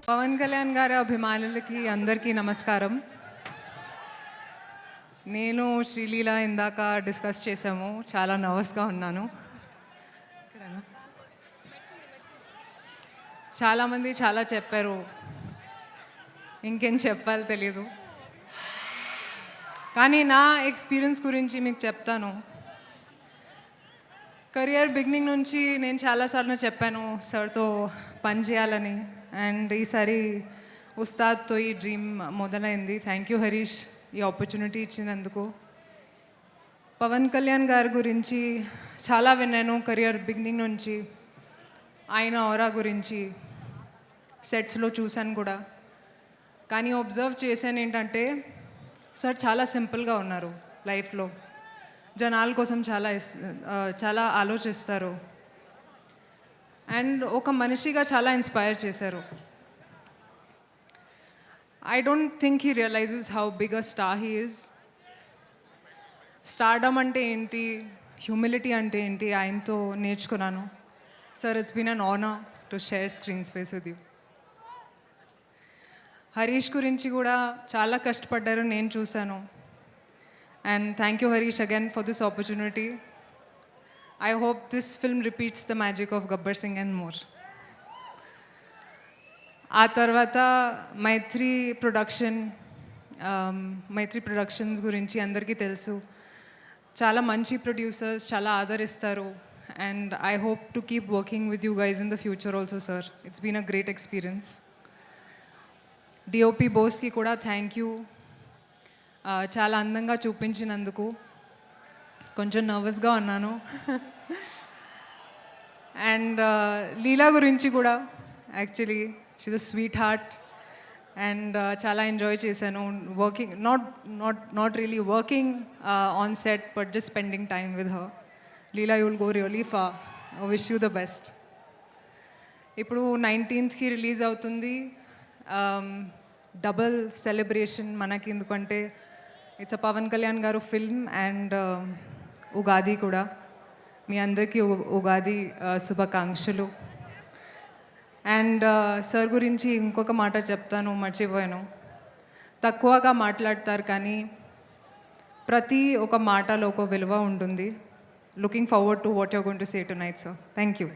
పవన్ కళ్యాణ్ గారి అభిమానులకి అందరికీ నమస్కారం. నేను శ్రీలీల ఇందాక డిస్కస్ చేసాము. చాలా నర్వస్గా ఉన్నాను. చాలామంది చాలా చెప్పారు, ఇంకేం చెప్పాలో తెలీదు. కానీ నా ఎక్స్పీరియన్స్ గురించి మీకు చెప్తాను. కెరియర్ బిగినింగ్ నుంచి నేను చాలాసార్లు చెప్పాను సార్తో పని చేయాలని. అండ్ ఈసారి ఉస్తాద్తో ఈ డ్రీమ్ మొదలైంది. థ్యాంక్ యూ హరీష్, ఈ ఆపర్చునిటీ ఇచ్చినందుకు. పవన్ కళ్యాణ్ గారి గురించి చాలా విన్నాను కెరియర్ బిగినింగ్ నుంచి. ఆయన ఆరా గురించి సెట్స్లో చూశాను కూడా. కానీ అబ్జర్వ్ చేశాను ఏంటంటే సార్ చాలా సింపుల్గా ఉన్నారు లైఫ్లో. జనాల కోసం చాలా ఆలోచిస్తారు. అండ్ ఒక మనిషిగా చాలా ఇన్స్పైర్ చేశారు. I don't think he realises how big a star he is. Stardom అంటే ఏంటి, హ్యూమిలిటీ అంటే ఏంటి ఆయనతో నేర్చుకున్నాను. Sir, it's been an honour to share screen space with you. Harish గురించి కూడా చాలా కష్టపడ్డారు, నేను చూశాను. And thank you Harish again for this opportunity. I hope this film repeats the magic of Gabbar Singh and more. ఆ తర్వాత మైత్రి productions గురించి అందరికీ తెలుసు. చాలా మంచి ప్రొడ్యూసర్స్, చాలా ఆదరిస్తారు. And I hope to keep working with you guys in the future also sir. It's been a great experience. DOP బోస్కి కూడా థ్యాంక్ యూ. చాలా అందంగా చూపించినందుకు. కొంచెం నర్వస్గా ఉన్నాను. అండ్ లీలా గురించి కూడా actually she's a sweetheart. And చాలా ఎంజాయ్ చేశాను working, not really working on set, but just spending time with her. Leela, you will go really far. I wish you the best. ఇప్పుడు 19th release అవుతుంది. Double celebration మనకి, ఎందుకంటే it's a Pawan Kalyan గారు film and Ugadi కూడా. మీ అందరికీ ఉగాది శుభాకాంక్షలు. And sir గురించి ఇంకొక మాట చెప్తాను, మర్చిపోయాను. తక్కువగా మాట్లాడతారు కానీ ప్రతి ఒక మాటలో ఒక విలువ ఉంటుంది. Looking forward to what you're going to say tonight sir. Thank you.